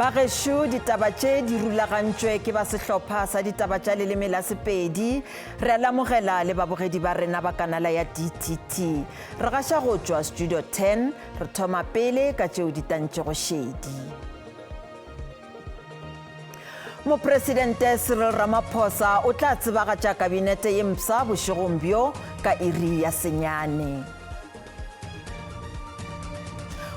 Bagesho ditaba tše di rulagantšwe ke ba sehlopha sa ditaba tša leleme la Sepedi re alamogela le babogedi ba rena ba kanala ya DTT re gaša go tšwa Studio 10 re thoma pele ka tšeo di tantšego šedi. Mopresidente Cyril Ramaphosa o tla tsebagatša kabinete ye mpsa bošegong bjo ka iri ya senyane.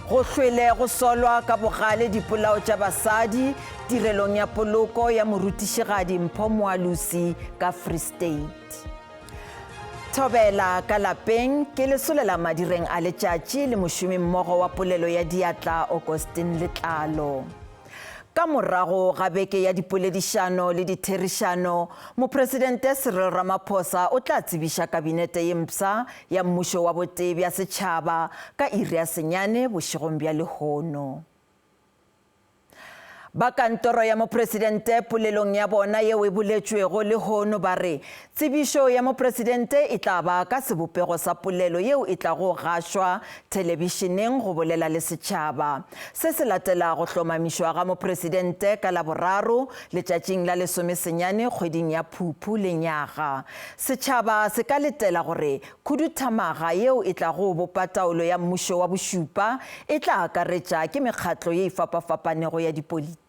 Go hlwele go solwa ka bogale dipolao tša basadi tirelong ya poloko ya morutišigadi Mpho Moalusi ka Free State. Thobela ka lapeng ke lesolela madireng a letšatši le mošomi mmogo wa polelo ya diatla Augustine Letlalo. Ka morago ga beke ya dipoledišano le ditherišano, Mopresidente Cyril Ramaphosa o tla tsebiša kabinete ye mpsa ya mmušo wa botee bja setšhaba ka iri ya senyane bošegong bja lehono. Ba kantoro ya Mopresidente polelong ya bona yeo e boletšwego lehono ba re tsebišo ya Mopresidente e tla ba ka sebopego sa polelo yeo e tla go gašwa telebišeneng go bolela le setšhaba. Se se latela go hlomamišwa ga Mopresidente ka laboraro letšatšing la lesomesenyane kgweding ya Phuphu lenyaga. Setšhaba se ka letela gore khuduthamaga yeo e tla go bopa taolo ya mmušo wa bošupa e tla akaretša ke mekgatlo ye e fapafapanego ya dipolitiki.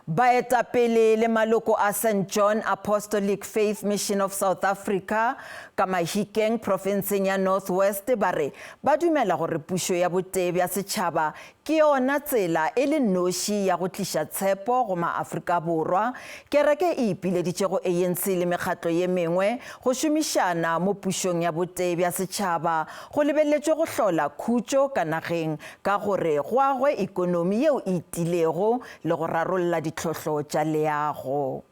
Baetapele le maloko a St. John Apostolic Faith Mission of South Africa ka Mahikeng provinceng ya North West ba re ba dumela gore pušo ya botee bja setšhaba ke yona tsela e le noši ya go tliša tshepo go maAfrika Borwa. Kereke e ipileditše go ANC le mekgatlo ye mengwe go šomišana mo pušong ya botee bja setšhaba go lebeletšwe go hlola khutšo ka nageng ka gore go agwe ikonomi yeo e itilego le go rarolla ditlhohlo tša leago.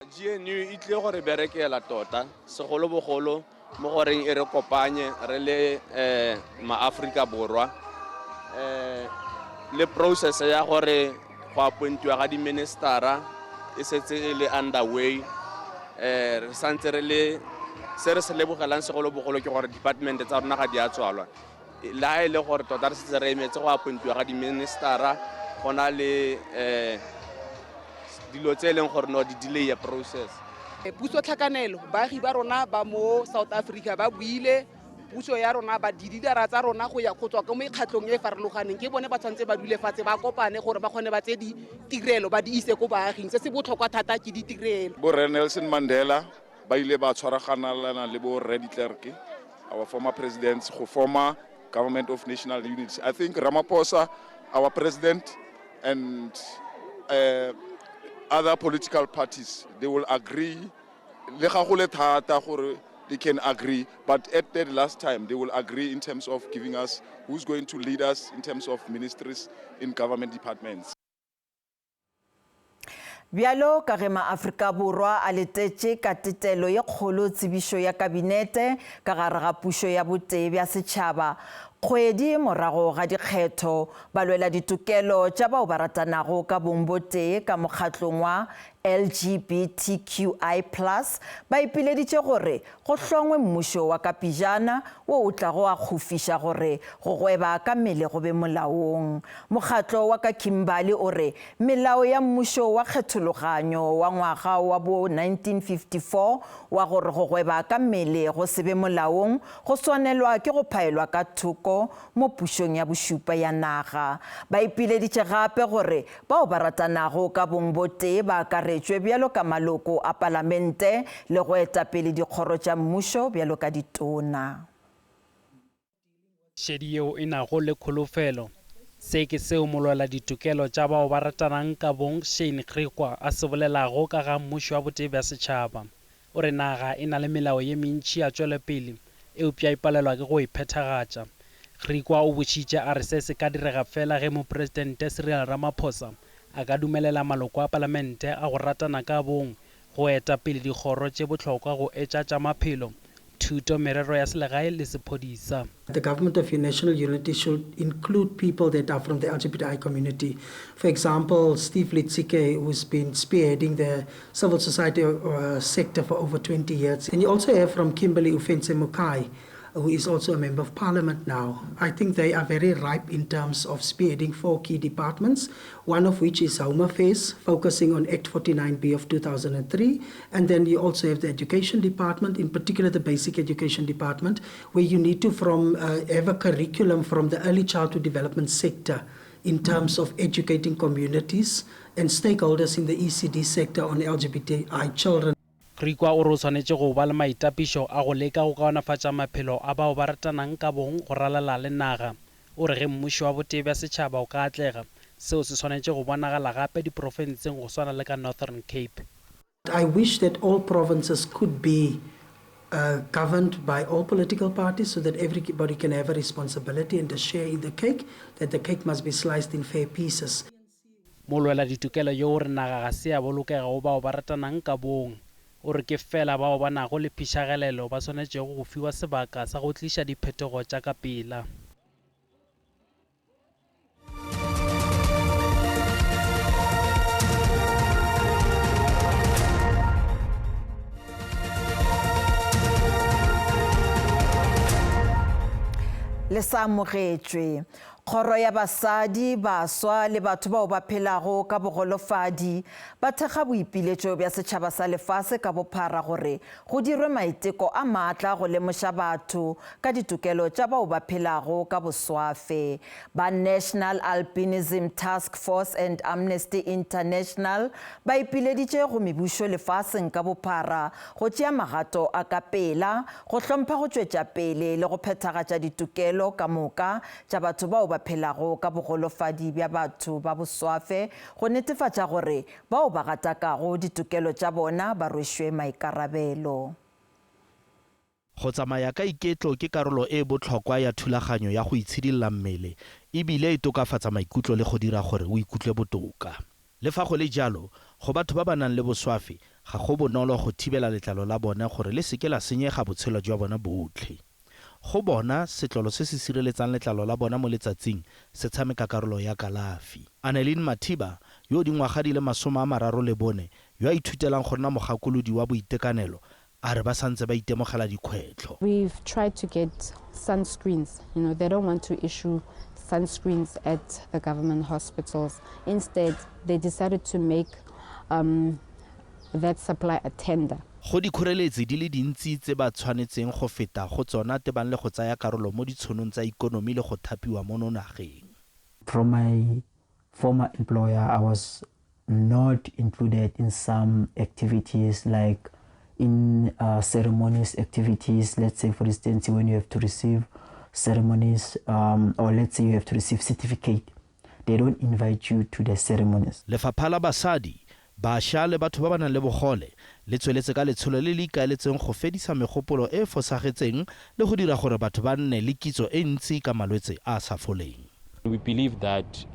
GNU e tlile gore berekela tota segolobogolo mo goreng e re kopanye re le maAfrika Borwa le process ya gore go appointiwa ga di-ministera e setse e le underway. Re santse re le se re se lebogelang segolobogolo ke gore department tsa rona ga di a tswalwa le ha e le gore tota re setse re emetse go appointiwa ga di-ministera go na le dilo tse e leng gore no di delay ya process. Puso tlhakanelo baagi ba rona ba mo South Africa ba buile puso ya rona ba dididara tsa rona go ya go tswa ka mo ikgatlong e farologaneng ke bone ba tshwanetse ba dule fatshe ba kopane gore ba kgone ba tse di tirelo ba di ise go baaging se se botlhokwa thata ke ditirelo. Bo Nelson Mandela ba ile ba tshwaraganelana le bo Red Clerk, our former presidents, go former government of national unity. I think Ramaphosa, our president, and other political parties, they will agree. They can agree, but at the last time, they will agree in terms of giving us who's going to lead us in terms of ministries in government departments. Bjalo ka ge maAfrika Borwa a letetše ka tetelo ye kgolo tsebišo ya kabinete ka gare ga pušo ya botee bja setšhaba kgwedi morago ga dikgetho ba lwela ditokelo tša bao ba ratanago ka bong botee ka mokgatlong wa LGBTQI+ ba ipileditše gore go hlongwe mmušo wa kapijana wo o tlago a kgofiša gore go gweba ka mmele go be molaong. Mokgatlo wa ka Kimberley o re melao ya mmušo wa kgethologanyo wa ngwaga wa bo 1954 wa gore go gweba ka mmele go se be molaong go swanelwa ke go phaelwa ka thoko mo pušong ya bošupa ya naga. Ba ipileditše gape gore bao ba ratanago ka bong botee ba akaretšwe bjalo ka maloko a palamente le go etapele dikgoro tša mmušo bjalo ka ditona. Šedi yeo e nago le kholofelo se ke seo molwela ditokelo tša bao ba ratanang ka bong Shane Griqua a se bolelago ka ga mmušo wa botee bja setšhaba. O re naga e na le melao ye mentši ya tšwelepele eupša e palelwa ke go iphethagatša. Griqua o botšitše a re se se ka direga fela ge Mopresidente Cyril Ramaphosa a ka dumelela maloko a palamente a go ratana ka bong go eta pele dikgoro tše bohlokwa go etša tša maphelo thuto merero ya selegae le sephodisa. The government of national unity should include people that are from the LGBTI community. For example, Steve Litsike, who's been spearheading the civil society sector for over 20 years. And you also hear from Kimberley Ufense Mukai, who is also a member of parliament now. I think they are very ripe in terms of spearheading 4 key departments, one of which is Home Affairs, focusing on Act 49B of 2003. And then you also have the Education Department, in particular the Basic Education Department, where you need to have a curriculum from the early childhood development sector in terms of educating communities and stakeholders in the ECD sector on LGBTI children. Krikwa o tshwanetse go ba le maitapišo a go leka go kaonafatša maphelo a bao ba ratanang ka bong go ralala le naga. O re ge mmušo wa botee bja setšhaba o ka atlega, seo se tshwanetse go bonagala gape diprofenseng go swana le ka Northern Cape. I wish that all provinces could be governed by all political parties so that everybody can have a responsibility and a share in the cake, that the cake must be sliced in fair pieces. Molwela ditokelo yo o re naga ga se ya bolokega go bao ba ratanang ka bong. O re ke fela bao ba nago le phišagelelo ba tshwanetše go fiwa sebaka sa go tliša diphetogo tša ka pela. Le sa amogetšwe kgoro ya basadi baswa le batho bao ba phelago ka bogolofadi ba thekga boipiletšo bja setšhaba sa lefase ka bophara gore go dirwe maiteko a maatla go lemoša batho ka ditokelo tša bao ba phelago ka boswafe. Ba National Albinism Task Force and Amnesty International ba ipileditše go mebušo lefaseng ka bophara go tšea magato a ka pela go hlompha go tšwetša pele le go phethagatša ditokelo ka moka tša batho bao ba phelago ka bogolofadi bja batho ba boswafe go netefatša gore bao ba gatakago ditokelo tša bona ba rwešwe maikarabelo. Go tsamaya ka iketlo ke karolo e botlhokwa ya thulaganyo ya go itshidilla mmele ebile e tokafatsa maikutlo le go dira gore o ikutlwe botoka. Le fa go le jalo, go batho ba ba nang le boswafe ga go bonolo go thibela letlalo la bona gore le seke la senyega botshelo jwa bona botlhe. Go bona setlolo se se sireletsang letlalo la bona mo letsatsing se tshameka karolo ya kalafi. Annelyn Mathiba yo dingwaga di le 34 yo a ithutelang go nna mogakolodi wa boitekanelo a re ba santse ba itemogela dikgwetlho. We've tried to get sunscreens. They don't want to issue sunscreens at the government hospitals. Instead, they decided to make that supply a tender. Go dikgoreletsi di le dintsi tse ba tshwanetseng go feta go tsona tebang le go tsaya karolo mo ditshonong tsa ikonomi le go thapiwa mo nageng. From my former employer, I was not included in some activities like in ceremonies activities. Let's say, for instance, when you have to receive ceremonies or let's say you have to receive certificate, they don't invite you to the ceremonies. Lefapha la basadi bašwa le batho ba ba nang le bogole le tsweletse ka letsholo le le ikaeletseng go fedisa megopolo e fosagetseng le go dira gore batho ba nne le kitso e ntsi ka malwetse a sa foleng. We believe that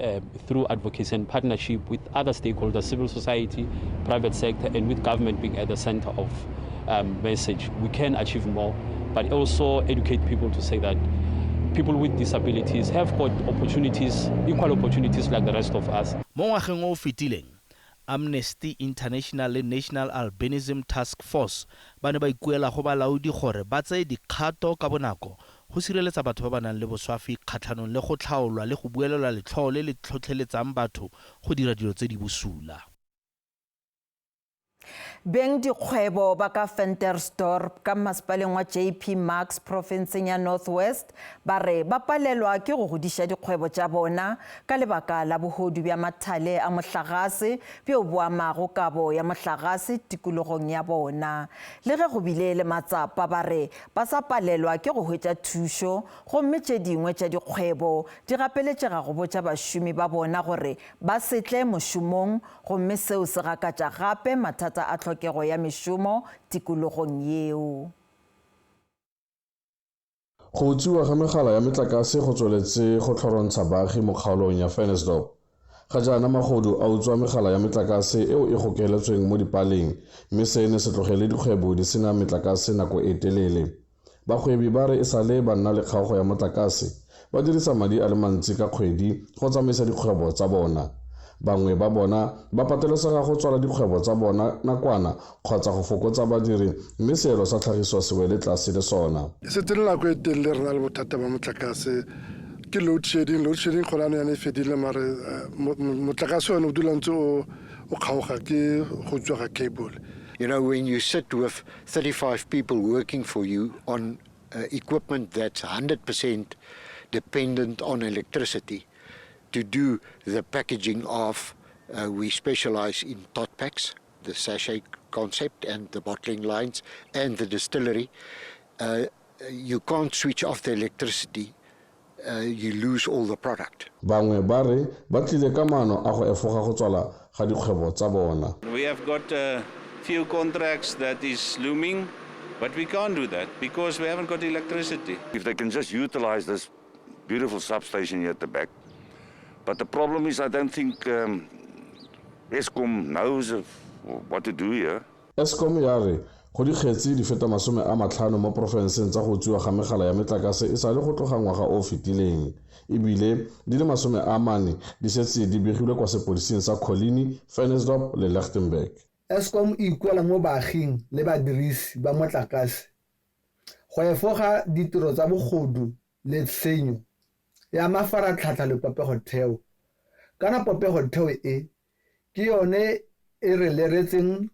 through advocacy and partnership with other stakeholders, civil society, private sector, and with government being at the center of message, we can achieve more, but also educate people to say that people with disabilities have got opportunities, equal opportunities like the rest of us. Mo ngwageng o fetileng, Amnesty International le National Albinism Task Force ba ne ba ikuela go balaodi gore ba tseye dikgato ka bonako go sireletsa batho ba ba nang le boswafi kgatlhanong le go tlhaolwa le go buelelwa letlhoo le le tlhotlheletsang batho go dira dilo tse di bosula. Beng dikgwebo ba ka Ventersdorp ka masepaleng wa JP Max provinceng ya North West ba re ba palelwa ke go godiša dikgwebo tša bona ka lebaka la bohodu bja mathale a mohlagase bjo bo amago kabo ya mohlagase tikologong ya bona. Le ge go bile le matsapa ba re ba sa palelwa ke go hwetša thušo gomme tše dingwe tša dikgwebo di gapeletšega go botša bašomi ba bona gore ba setle mošomong gomme seo se gakatša gape mathata a tlhokego ya mešomo tikologong yeo. Go utswiwa ga megala ya metlakase go tsweletse go tlhorontsha baagi mo kgaolong ya Ventersdorp. Ga jaana magodu a utswa megala ya metlakase eo e gokeletsweng mo dipaleng mme seno se tlogele dikgwebo di sena metlakase nako e telele. Bagwebi ba re e sale ba nna le kgaogo ya motlakase ba dirisa madi a le mantsi ka kgwedi go tsamaisa dikgwebo tsa bona. bangwe ba bona ba patelesega go tswala dikgwebo tsa bona nakwana kgotsa go fokotsa badiri mme seelo sa tlhagiso se wele tlase le sona. Se tse nako e telele re na le bothata ba motlakase ke load shedding kgolano yana e fedile mare motlakase one o dula ntse o kgaoga ke go tswa ga cable. You know, when you sit with 35 people working for you on equipment that's 100% dependent on electricity to do the packaging of, we specialize in tot packs, the sachet concept and the bottling lines and the distillery. You can't switch off the electricity. You lose all the product. Bangwe ba re ba tlile ka maano a go efoga go tswala ga dikgwebo tsa bona. We have got few contracts that is looming, but we can't do that because we haven't got electricity. If they can just utilize this beautiful substation here at the back. But the problem is I don't think Eskom knows what to do here. Eskom ya re go dikgetsi di feta 50 mo profenseng tsa go tsuwa ga megala ya metlakase e sale go tloga ngwaga o fetileng ebile di le 40 di setse di begilwe kwa sepodising sa Colini, Ventersdorp le Lichtenburg. Eskom e ikuela mo baaging le badirisi ba motlakase go efoga ditiro tsa bogodu le tshenyo ya mafaratlhatlha le popego kana popego e ke yone e re leretseng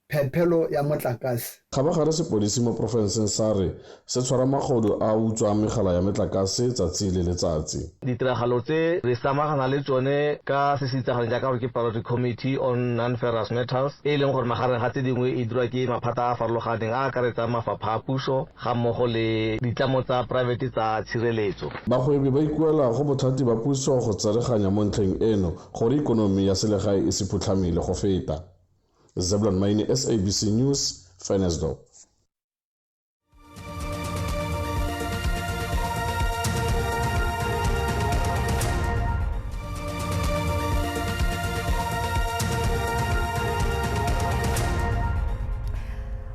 phepelo ya motlakase. Ga ba gare sepodisi mo profenseng sa re se tshwara magodu a utswa megala ya metlakase tsatsi le letsatsi. Ditiragalo tse re samagana le tsone ka se se itsagalang jaaka gore ke Priority Committee on Non-Ferrous Metals e leng gore magareng ga tse dingwe e dirwa ke maphata a farologaneng a akaretsang mafapha a puso ga mmogo le ditlamo tsa private tsa tshireletso. Bagwebi ba ikuela go bothati ba puso go tsereganya mo ntlheng eno gore ikonomi ya selegae e se phutlhamile go feta. Zebulon Maini, SABC News, Ventersdorp.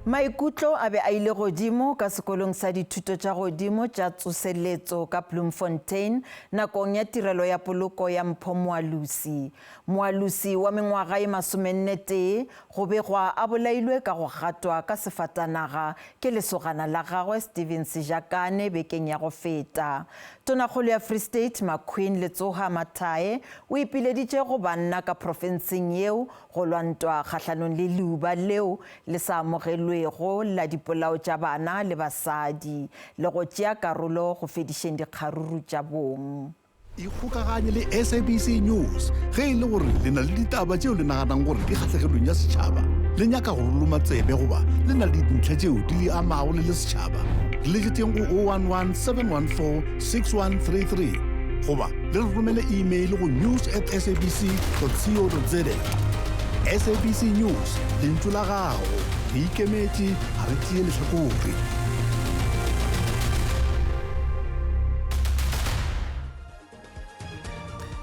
Maikutlo a be a ile godimo ka sekolong sa dithuto tša godimo tša tsoseletso ka Bloemfontein nakong ya tirelo ya poloko ya Mpho Moalusi. Moalusi wa mengwaga e 41 go begwa a bolailwe ka go gatwa ka sefatanaga ke lesogana la gagwe Steven Sejakane bekeng ya go feta. Tonakgolo ya Free State McQueen Letsoha Mathae o ipileditše go banna ka profenseng yeo go lwantwa kgahlanong le leuba leo le sa amogelwego la dipolao tša bana le basadi le go tšea karolo go fedišeng dikgaruru tša bong. Ikgokaganye le SABC News ge e le gore le na le ditaba tšeo le naganang gore di kgatlhegelong ya setšhaba le nyaka go roloma tsebe goba le na le dintlha tšeo di le amago le setšhaba le letšeng go 011 714 6133 goba le re romele email go news@sabc.co.za. SABC News lentšu la gago re ikemetše ga re tšee lehlakore.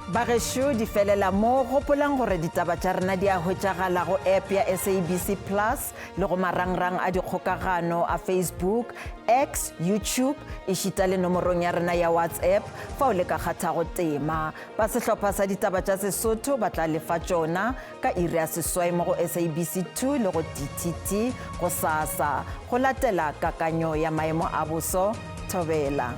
Bagešo di felela mo gopolang gore ditaba tša rena di a hwetšagala go app ya SABC Plus le go marangrang a dikgokagano a Facebook, X, YouTube e šita le nomorong ya rena ya WhatsApp fa o le ka kgathago tema. Ba sehlopha sa ditaba tša Sesotho ba tla lefa tšona ka iri ya seswai mo go SABC 2 le go DTT go SASA go latela kakanyo ya maemo a boso. Thobela.